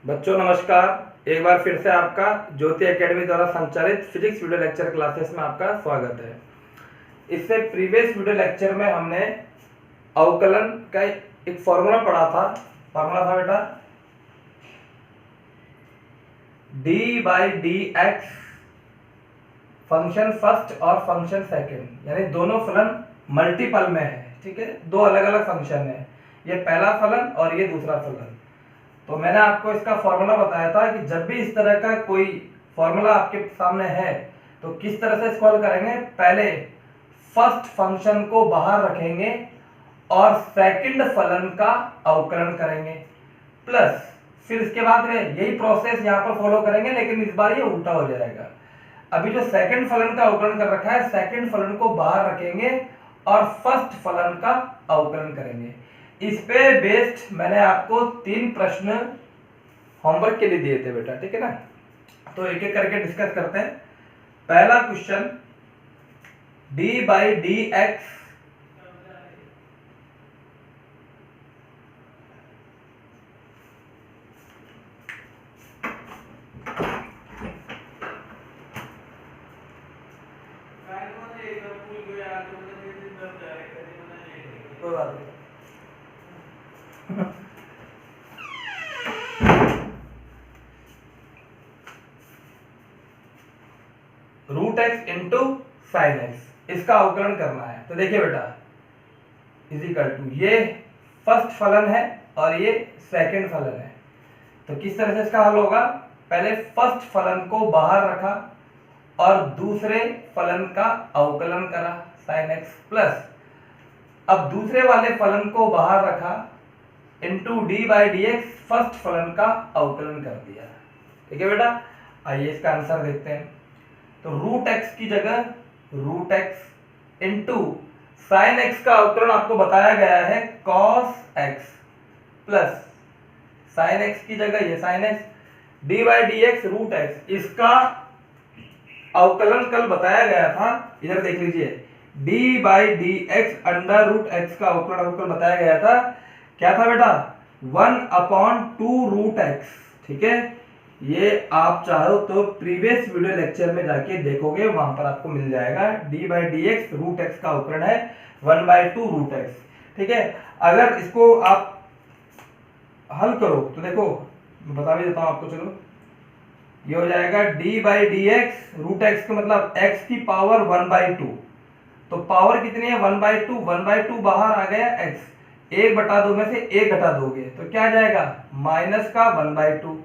बच्चों नमस्कार। एक बार फिर से आपका ज्योति एकेडमी द्वारा संचालित फिजिक्स वीडियो लेक्चर क्लासेस में आपका स्वागत है। इससे प्रीवियस वीडियो लेक्चर में हमने अवकलन का एक फॉर्मूला पढ़ा था। फॉर्मूला था बेटा D by d x function first और फंक्शन सेकंड, यानी दोनों फलन मल्टीपल में है। ठीक है, दो अलग अलग फंक्शन है, ये पहला फलन और ये दूसरा फलन। तो मैंने आपको इसका फॉर्मूला बताया था कि जब भी इस तरह का कोई फॉर्मूला आपके सामने है तो किस तरह से सॉल्व करेंगे। पहले फर्स्ट फंक्शन को बाहर रखेंगे और सेकंड फलन का अवकलन करेंगे, प्लस फिर इसके बाद में यही प्रोसेस यहाँ पर फॉलो करेंगे, लेकिन इस बार ये उल्टा हो जाएगा। अभी जो सेकंड फलन का अवकलन कर रखा है, सेकंड फलन को बाहर रखेंगे और फर्स्ट फलन का अवकलन करेंगे। इस पे बेस्ड मैंने आपको 3 प्रश्न होमवर्क के लिए दिए थे बेटा, ठीक है ना। तो एक एक करके डिस्कस करते हैं। पहला question d by d x कोई बात नहीं। Root x into sine x, इसका अवकलन करना है। तो देखिए बेटा इजिकल टू ये फर्स्ट फलन है और ये सेकंड फलन है। तो किस तरह से इसका हल होगा, पहले फर्स्ट फलन को बाहर रखा और दूसरे फलन का अवकलन करा साइन एक्स, प्लस अब दूसरे वाले फलन को बाहर रखा into D by d x, first फलन का अवकलन कर दिया। ठीक है बेटा, आइए इसका आंसर देखते हैं। तो रूट एक्स की जगह root x into sine x का अवकलन आपको बताया गया है cos x, plus sine x की जगह ये sine x, d by d x root x, इसका अवकलन कल बताया गया था। इधर देख लीजिए, d by d x under root x का अवकलन बताया गया था। क्या था बेटा, 1/2 रूट एक्स। ठीक है, ये आप चाहो तो प्रीवियस वीडियो लेक्चर में जाके देखोगे, वहां पर आपको मिल जाएगा। D by d x root x का अवकलन है 1/2 रूट एक्स। ठीक है, अगर इसको आप हल करो तो देखो बता भी देता हूं आपको। चलो ये हो जाएगा d by d x root x का मतलब एक्स की पावर 1/2। तो पावर कितनी है 1/2, 1/2 बाहर आ गया एक्स, 1/2 में से 1 घटा दोगे तो क्या आ जाएगा माइनस का 1/2,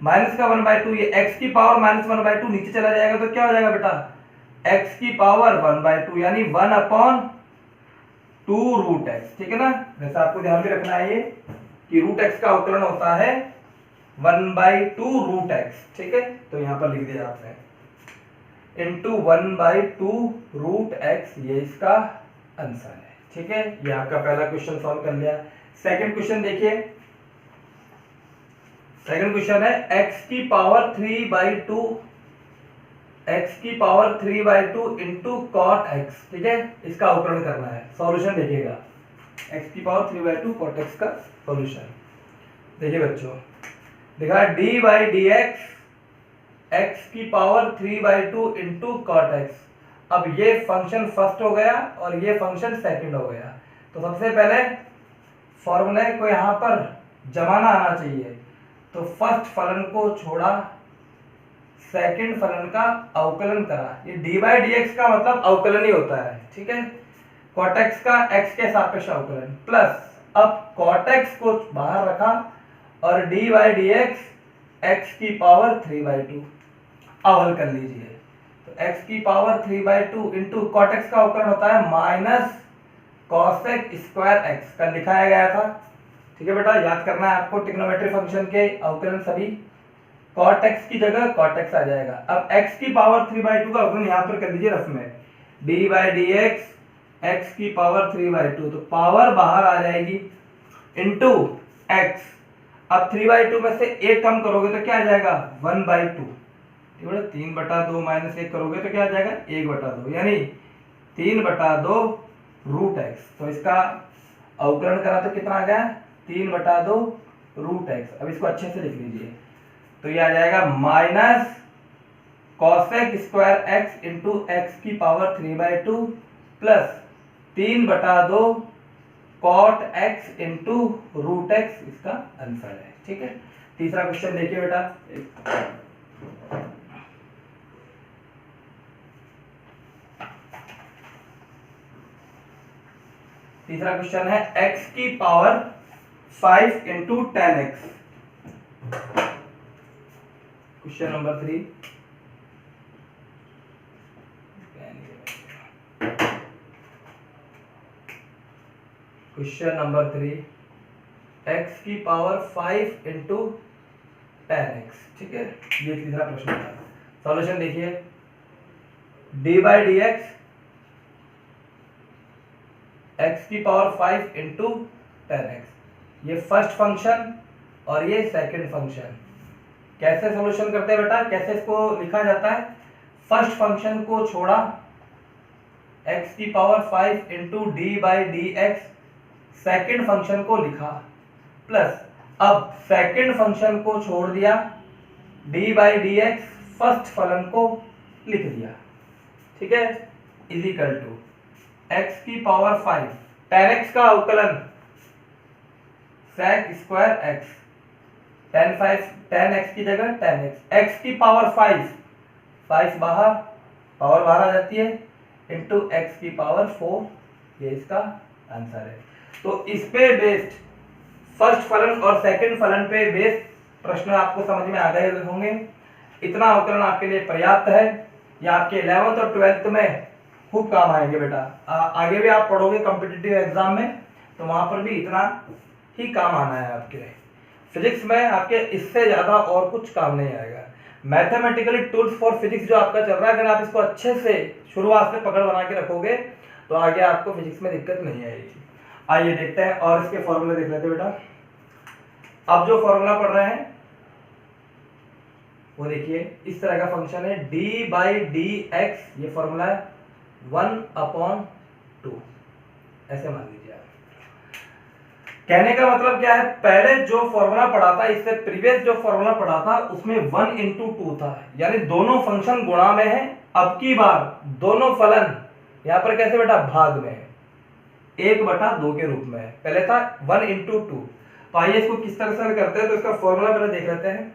माइनस का 1/2, ये x की पावर माइनस 1/2 नीचे चला जाएगा तो क्या हो जाएगा बेटा x की पावर 1/2, यानी 1/2 रूट एक्स। ठीक है ना, वैसे आपको ध्यान में रखना है ये कि रूट एक्स का अवकलन होता है 1/2 रूट एक्स। ठीक है, तो यहां पर लिख दिया आपने इंटू 1/2 रूट एक्स, ये इसका आंसर है। ठीक है, ये आपका पहला क्वेश्चन सॉल्व कर लिया। सेकंड क्वेश्चन देखिए, सेकंड क्वेश्चन है x की पावर 3/2, x की पावर 3/2 इंटू कॉट x। ठीक है, इसका अवकलन करना है। सॉल्यूशन देखिएगा, x की पावर 3/2 कॉट x का सॉल्यूशन देखिए बच्चों, देखा D by d x x की पावर 3/2 इंटू कॉट एक्स। अब ये फंक्शन फर्स्ट हो गया और ये फंक्शन सेकंड हो गया। तो सबसे पहले फॉर्मूले को यहां पर जमाना आना चाहिए। तो फर्स्ट फलन को छोड़ा, सेकंड फलन का अवकलन करा। ये डी बाई डी एक्स का मतलब अवकलन ही होता है। ठीक है, कॉट एक्स का एक्स के सापेक्ष अवकलन, प्लस अब कॉट एक्स को बाहर रखा और D by d x x की पावर 3/2। अब हल कर लीजिए, तो x की पावर 3/2 इंटू कॉट एक्स का अवकलन होता है माइनस कॉसेक स्क्वायर एक्स, कल दिखाया गया था। ठीक है बेटा, याद करना है आपको ट्रिग्नोमेट्री फंक्शन के अवकलन सभी। कॉट एक्स की जगह कॉट एक्स आ जाएगा। अब x की पावर 3/2 का अवकलन यहां पर कर दीजिए रफ में, D by d x x की पावर 3/2, तो पावर बाहर आ जाएगी इंटू एक्स। अब 3/2 में से 1 कम करोगे तो क्या आ जाएगा 1/2। 3/2 माइनस 1 करोगे तो क्या आ जाएगा 1/2, यानी 3/2 रूट एक्स। तो इसका अवकलन करा तो कितना आ गया 3/2 रूट एक्स। अब इसको अच्छे से लिख लीजिए, तो ये आ जाएगा minus cosec square x into x की power 3/2 plus 3/2 cot x into root x, इसका आंसर है। ठीक है, तीसरा क्वेश्चन देखिए बेटा। तीसरा क्वेश्चन है x की power 5 into 10x। Question number 3। Question number 3, x की पावर 5 इंटू 10x। ठीक है, ये तीसरा प्रश्न है। सॉल्यूशन देखिए, D by d x, x की पावर 5 इंटू 10x, ये फर्स्ट फंक्शन और ये सेकंड फंक्शन। कैसे सॉल्यूशन करते हैं बेटा, कैसे इसको लिखा जाता है? फर्स्ट फंक्शन को छोड़ा, x की power 5 into D by d x, second function को लिखा, प्लस अब सेकेंड फंक्शन को छोड़ दिया, D by d x first फलन को लिख दिया। ठीक है, इज इक्वल टू x की पावर 5, 10x का अवकलन sec स्क्वायर x, 10x की जगह 10x, x की पावर 5 बाहर, पावर बाहर आ जाती है, इंटू x की पावर 4, ये इसका आंसर है। तो इस पे बेस्ड, फर्स्ट फलन और सेकंड फलन पे बेस्ड प्रश्न आपको समझ में आ गए होंगे। इतना अवकलन आपके लिए पर्याप्त है। ये आपके 11th और 12th में खूब काम आएंगे बेटा। आगे भी आप पढ़ोगे कॉम्पिटिटिव एग्जाम में, तो वहां पर भी इतना ही काम आना है आपके। फिजिक्स में आपके इससे ज्यादा और कुछ काम नहीं आएगा। मैथमेटिकली टूल्स फॉर फिजिक्स जो आपका चल रहा है, अगर आप इसको अच्छे से शुरुआत से पकड़ बना के रखोगे तो आगे आपको फिजिक्स में दिक्कत नहीं आएगी। आइए देखते हैं और इसके फॉर्मूले देख लेते हैं बेटा। अब जो फॉर्मूला पढ़ रहे हैं वो देखिए, इस तरह का फंक्शन है डी बाई डी एक्स, ये फॉर्मूला है 1/2, ऐसे मान लीजिए आप। कहने का मतलब क्या है, पहले जो फॉर्मूला पढ़ा था, इससे प्रीवियस जो फॉर्मूला पढ़ा था उसमें 1/2 था, यानी दोनों फंक्शन गुणा में है। अब की बार दोनों फलन यहां पर कैसे बेटा, भाग में है, 1/2 के रूप में है। पहले था 1/2। तो आइए इसको किस तरह से करते हैं, तो इसका फॉर्मूला पहले देख लेते हैं।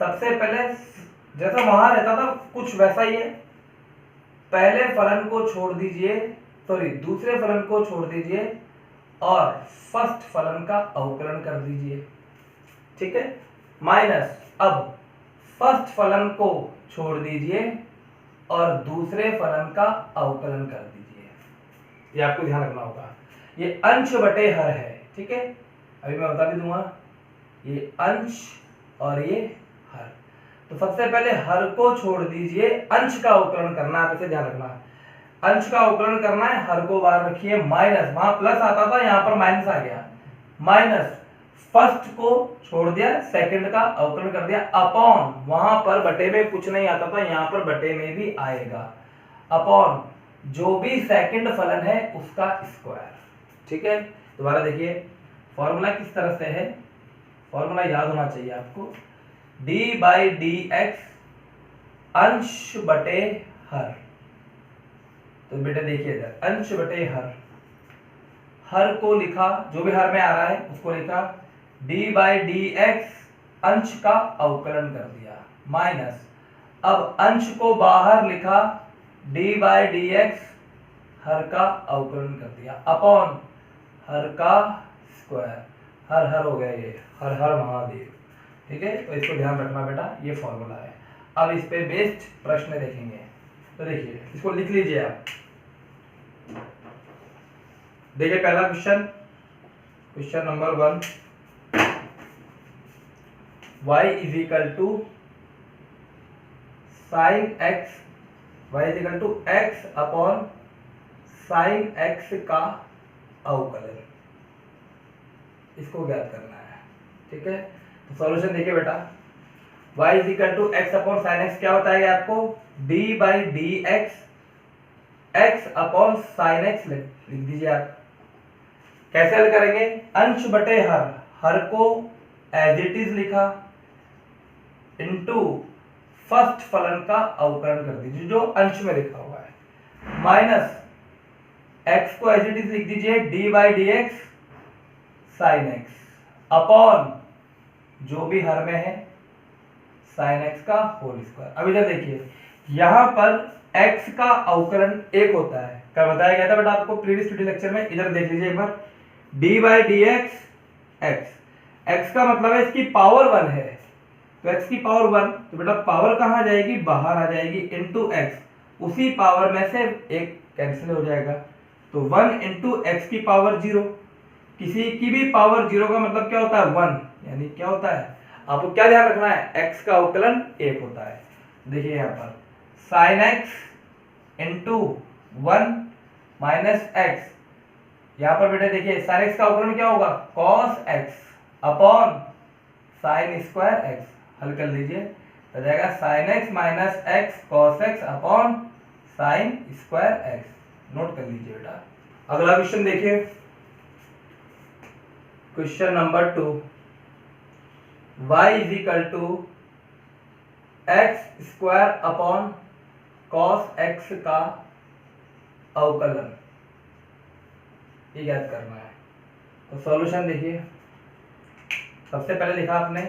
सबसे पहले जैसा वहां रहता था कुछ वैसा ही है, पहले फलन को छोड़ दीजिए, सॉरी दूसरे फलन को छोड़ दीजिए और फर्स्ट फलन का अवकलन कर दीजिए। ठीक है, माइनस अब फर्स्ट फलन को छोड़ दीजिए और दूसरे फलन का अवकलन कर दीजिए। ये आपको ध्यान रखना होगा, ये अंश बटे हर है। ठीक है, अभी मैं बता भी दूंगा, ये अंश और ये हर। तो सबसे पहले हर को छोड़ दीजिए, अंश का अवकलन करना है, आप इसे ध्यान रखना है। अंश का अवकलन करना है, हर को बाहर रखिए, माइनस, वहां प्लस आता था यहां पर माइनस आ गया, माइनस फर्स्ट को छोड़ दिया, सेकंड का अवकलन कर दिया, अपॉन, वहां पर बटे में कुछ नहीं आता था, यहां पर बटे में भी आएगा, अपॉन जो भी सेकंड फलन है उसका स्क्वायर। ठीक है, दोबारा देखिए फॉर्मूला किस तरह से है, फॉर्मूला याद होना चाहिए आपको, डी बाई डी एक्स अंश बटे हर। तो बेटा देखिए इधर, अंश बटे हर, हर को लिखा, जो भी हर में आ रहा है उसको लिखा, डी बाई डी एक्स अंश का अवकलन कर दिया, माइनस अब अंश को बाहर लिखा, डी बाई डी एक्स हर का अवकलन कर दिया, अपॉन हर का स्क्वायर, हर हर हो गया ये, हर हर महादेव। ठीक है, तो इसको ध्यान रखना बेटा, ये फॉर्मूला है। अब इस पे बेस्ड प्रश्न देखेंगे, तो देखिए इसको लिख लीजिए आप। देखिए पहला question, question number 1, y is equal to sine x, y is equal to x upon sine x का अवकलन, इसको ज्ञात करना है। ठीक है, तो सॉल्यूशन देखिए बेटा, y is equal to x upon sine x क्या बताएगा आपको, d by d x, x upon sine x लिख दीजिए आप। कैसे हल करेंगे, अंश बटे हर, हर को एज इट इज लिखा इनटू फर्स्ट फलन का अवकलन कर दीजिए जो अंश में लिखा हुआ है, माइनस x को एज इट इज लिख दीजिए D by d x sine x upon जो भी हर में है साइन एक्स का होल स्क्वायर। अब इधर देखिए, यहां पर x का अवकलन एक होता है, क्या बताया गया था बेटा आपको प्रीवियस वीडियो लेक्चर में। इधर देख लीजिए एक बार, d by d x x का मतलब है इसकी पावर 1 है, तो x की पावर 1, तो बेटा पावर कहाँ जाएगी, बाहर आ जाएगी, इंटू एक्स, उसी पावर में से एक कैंसिल हो जाएगा, तो 1 इंटू एक्स की पावर 0। किसी की भी पावर 0 का मतलब क्या होता है 1, यानी क्या होता है, आपको क्या ध्यान रखना है, x का अवकलन 1 होता है। देखिए यहाँ पर sine x into 1 minus x, यहाँ पर बेटे देखिए साइन एक्स का अवकलन क्या होगा, cos x upon sine square x. हल कर लीजिए, तो जाएगा sine x minus x cos x upon sine square x. Note कर लीजिए बेटा। अगला क्वेश्चन देखिए, question number 2, y is equal to x square upon cos x का अवकलन, ये याद करना है। तो सॉल्यूशन देखिए, सबसे पहले लिखा आपने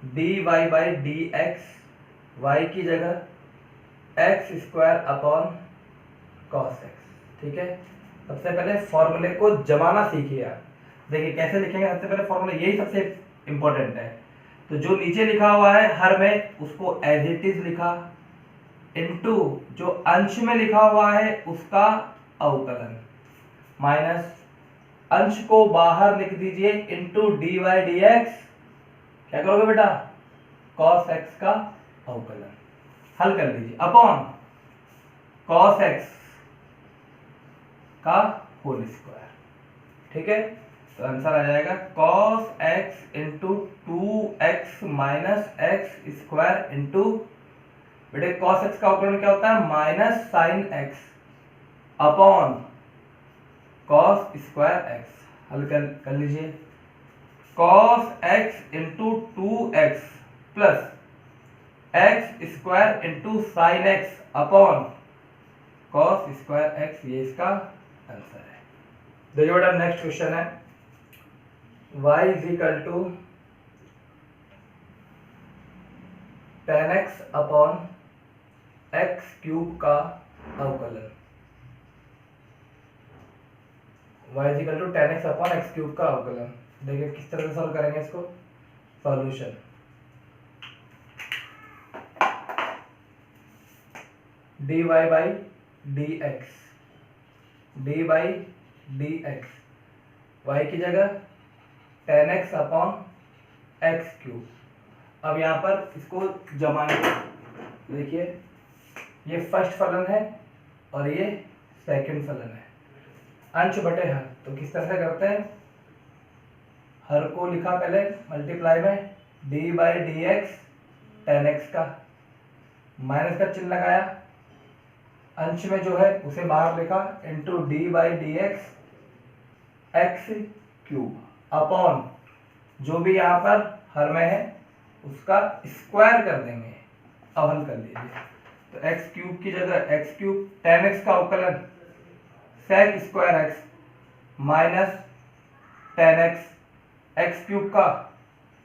d y by d x, y की जगह x square upon cos x, ठीक है। सबसे पहले फॉर्मूले को जमाना सीखिए आप। देखिए कैसे लिखेंगे, सबसे पहले फॉर्मूला, यही सबसे इंपॉर्टेंट है। तो जो नीचे लिखा हुआ है हर में, उसको एज इट इज लिखा, इनटू जो अंश में लिखा हुआ है उसका अवकलन, माइनस अंश को बाहर लिख दीजिए, into d y d x, क्या करोगे बेटा, कॉस एक्स का अवकलन। हल कर लीजिए, अपॉन कॉस एक्स का होल स्क्वायर, ठीक है। तो आंसर आ जाएगा cos x into 2x minus x square into, बेटे कॉस एक्स का अवकलन क्या होता है, minus sine x upon cos square x. हल कर लीजिए, cos x into 2x plus x square into sine x upon cos square x, ये इसका आंसर है। देखिए बेटा नेक्स्ट क्वेश्चन है, y is equal to tan x upon x cube का अवकलन, y is equal to tan x upon x cube का अवकलन। देखिए किस तरह से सॉल्व करेंगे इसको, solution d y by d x, d by d x, y की जगह tan x upon x cube. अब यहाँ पर इसको जमाएंगे, देखिए ये फर्स्ट फलन है और ये सेकंड फलन है, अंश बटे हर। तो किस तरह से करते हैं, हर को लिखा पहले मल्टीप्लाई में D by d x tan x का, माइनस का चिन्ह लगाया, अंश में जो है उसे बाहर लिखा, into D by d x x cube upon जो भी यहाँ पर हर में है उसका स्क्वायर कर देंगे। अब हल कर लीजिए, तो एक्स क्यूब की जगह एक्स क्यूब, tan x का अवकलन sec square x minus tan x x cube का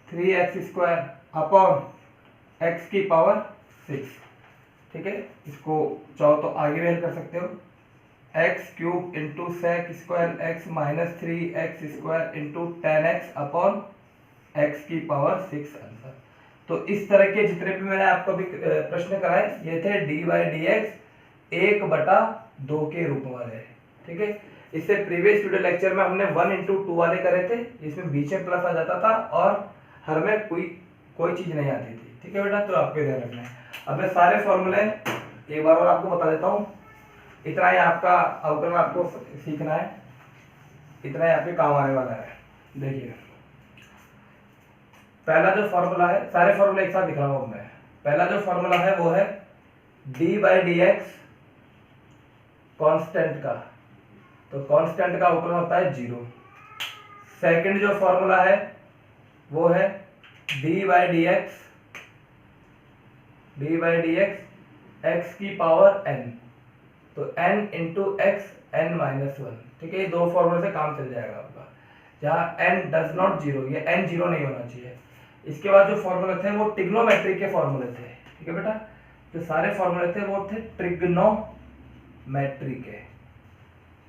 3x स्क्वायर अपॉन एक्स की पावर 6, ठीक है। इसको चाहो तो आगे भी हल कर सकते हो, x cube into sec square x minus 3x square into tan x upon x की पावर 6 आंसर। तो इस तरह के जितने भी मैंने आपको भी प्रश्न कराए, ये थे डी बाई डी एक्स 1/2 के रूप वाले, ठीक है। इससे प्रीवियस वीडियो लेक्चर में हमने 1/2 वाले करे थे, इसमें बीच में प्लस आ जाता था और हर में कोई चीज नहीं आती थी, ठीक है बेटा। तो आपको ध्यान रखना है। अब मैं सारे फॉर्मूले एक बार और आपको बता देता हूँ, इतना ही आपका अवकलन आपको सीखना है, इतना ही आपके काम आने वाला है। देखिए पहला जो फॉर्मूला है, सारे फॉर्मूले एक साथ दिखा रहा हूँ मैं। पहला जो फॉर्मूला है वो है D by d x constant का, तो कांस्टेंट का अवकलन होता है 0। सेकंड जो फॉर्मूला है वो है D by d x x की पावर n, तो n into x n minus one. ठीक है, ये दो फॉर्मूले से काम चल जाएगा आपका, जहाँ n डज नॉट जीरो, ये n जीरो नहीं होना चाहिए। इसके बाद जो फॉर्मूले थे वो ट्रिग्नोमेट्री के फॉर्मूले थे। ठीक है बेटा, जो सारे फॉर्मूले थे वो थे ट्रिग्नोमेट्री के,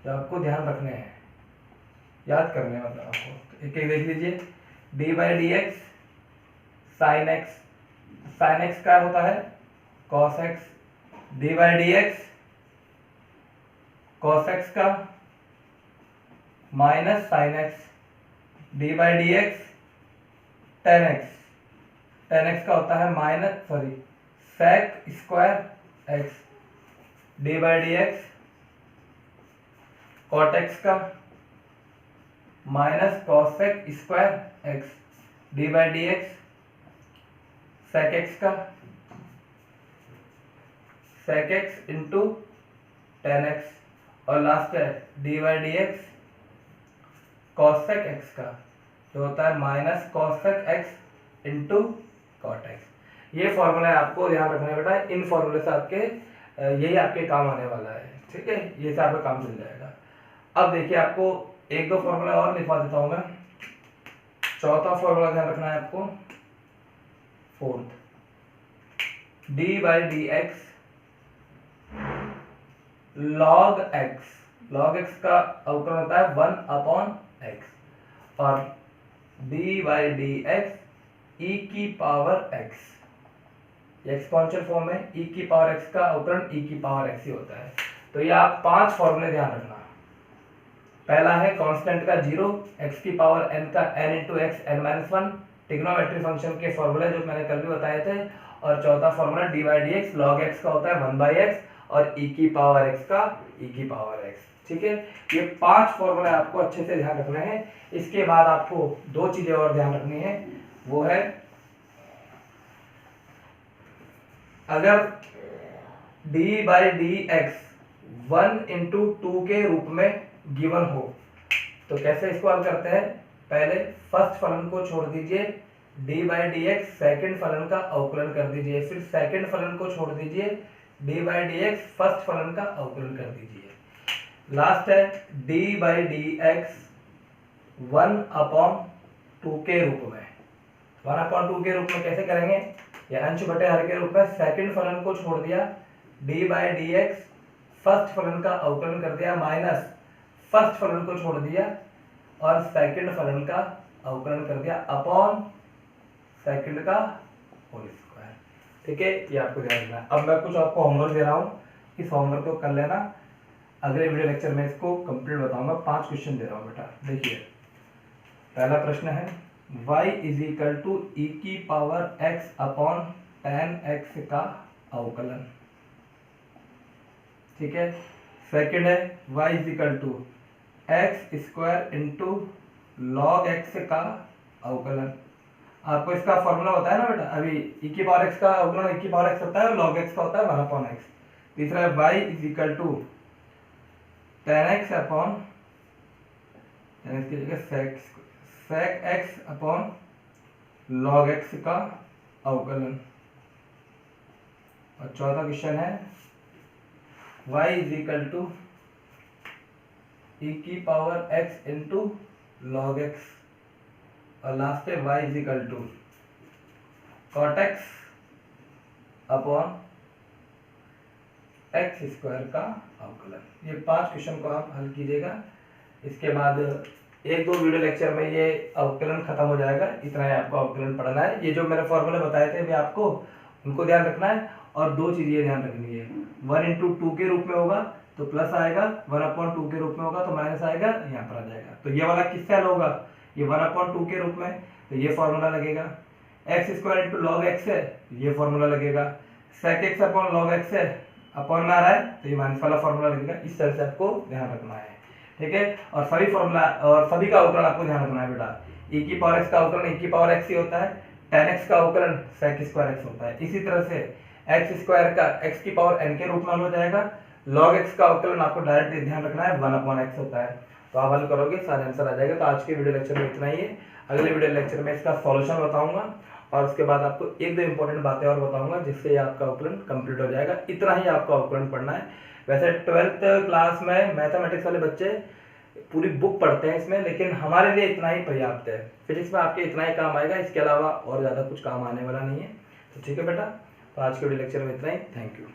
जो आपको ध्यान रखने हैं, याद करने हैं, मतलब आपको एक एक देख लीजिए। D by d x sine x, sine x क्या होता है cos x, d by d x cos x का minus sine x, d by d x tan x, tan x का होता है minus sec square x, d by d x cot x का minus cosec square x, d by d x sec x का sec x into tan x, और last है D by d x cosec x का, जो होता है minus cosec x into cot x. ये formula है, आपको ध्यान रखना है बेटा, इन फॉर्मूले से आपके यही आपके काम आने वाला है। ठीक है, ये से आपका काम चल जाएगा। अब देखिए, आपको एक दो फॉर्मूला और लिखवा देता हूं मैं। चौथा फॉर्मूला ध्यान रखना है आपको, fourth, D by d x log x, log x का अवकलन होता है 1/x, और डी बाई डी एक्स ई की पावर एक्स, एक्सपोनेंशियल फॉर्म में ई की पावर एक्स का अवकलन ई की पावर एक्स ही होता है। तो ये आप 5 फॉर्मूले ध्यान रखना। पहला है कांस्टेंट का 0, एक्स की पावर n का n into x n minus one, trigonometry function के फॉर्मूले जो मैंने कल भी बताए थे। और चौथा formula D by d x log x का होता है 1/x, और e की पावर x का e की पावर x। ठीक है, ये 5 फॉर्मूले आपको अच्छे से ध्यान रखने हैं। इसके बाद आपको 2 चीजें और ध्यान रखनी है, वो है अगर d by d x 1 into 2 के रूप में गिवन हो तो कैसे इसको हल करते हैं। पहले फर्स्ट फलन को छोड़ दीजिए, d by d x second फलन का अवकलन कर दीजिए, फिर सेकेंड फलन को छोड़ दीजिए, d by d x first फलन का अवकलन कर दीजिए। लास्ट है d बाई डी एक्स 1/2 के रूप में। 1/2 के रूप में कैसे करेंगे, या अंश बटे हर के रूप में सेकेंड फलन को छोड़ दिया, d by d x first फलन का अवकलन कर दिया, माइनस फर्स्ट फलन को छोड़ दिया और सेकंड फलन का अवकलन कर दिया अपॉन सेकंड का होल स्क्वायर। ठीक है, ये आपको ध्यान रखना है। अब मैं कुछ आपको होमवर्क दे रहा हूँ, इस होमवर्क को कर लेना, अगले वीडियो लेक्चर में इसको कंप्लीट बताऊंगा। 5 क्वेश्चन दे रहा हूँ बेटा। देखिए, पहला प्रश्न है y इज इक्वल टू ई की power x upon tan x का अवकलन। ठीक है, सेकंड है y is equal to x square into log x का अवकलन। आपको इसका फॉर्मूला बताया ना बेटा अभी, ई की पावर एक्स का अवकलन ई की पावर एक्स होता है और लॉग एक्स का होता है 1/x। तीसरा है y is equal to tan x upon tan x की जगह sec x अपॉन लॉग x का अवकलन। और चौथा क्वेश्चन है y इज इक्वल टू ई की power x into log x. और लास्ट है y is equal to cot x upon x square का अवकलन। ये 5 क्वेश्चन को आप हल कीजिएगा। इसके बाद 1-2 वीडियो लेक्चर में ये अवकलन खत्म हो जाएगा। इतना ही आपको अवकलन पढ़ना है। ये जो मैंने फॉर्मूले बताए थे भी आपको उनको ध्यान रखना है। और 2 चीजें ध्यान रखनी है, 1 इंटू 2 के रूप में होगा तो प्लस आएगा, 1/2 के रूप में होगा तो माइनस आएगा, यहाँ पर आ जाएगा। तो ये वाला किससे हल होगा, ये 1/2 के रूप में, तो ये फॉर्मूला लगेगा। X square into log x है, ये फॉर्मूला लगेगा। Sec x upon log x है, अपॉन में आ रहा है तो ये माइनस वाला फॉर्मूला लगेगा। इस तरह से आपको ध्यान रखना है। ठीक है, और सभी फॉर्मूला और सभी का अवकलन आपको ध्यान रखना है बेटा। ई की पावर एक्स का अवकलन ई की पावर एक्स ही होता है, tan x का अवकलन sec स्क्वायर एक्स होता है। इसी तरह से एक्स स्क्वायर का x की पावर n के रूप में हो जाएगा। log x का अवकलन आपको डायरेक्ट ध्यान रखना है 1/x होता है। तो आप हल करोगे सारे आंसर आ जाएगा। तो आज के वीडियो लेक्चर में इतना ही है। अगले वीडियो लेक्चर में इसका सॉल्यूशन बताऊंगा और उसके बाद आपको एक दो इंपॉर्टेंट बातें और बताऊंगा जिससे आपका अवकलन कंप्लीट हो जाएगा। इतना ही आपका अवकलन पढ़ना है। वैसे 12th क्लास में मैथमेटिक्स वाले बच्चे पूरी बुक पढ़ते हैं इसमें, लेकिन हमारे लिए इतना ही पर्याप्त है। फिजिक्स में आपके इतना ही काम आएगा, इसके अलावा और ज़्यादा कुछ काम आने वाला नहीं है। तो ठीक है बेटा, तो आज के वीडियो लेक्चर में इतना ही। Thank you.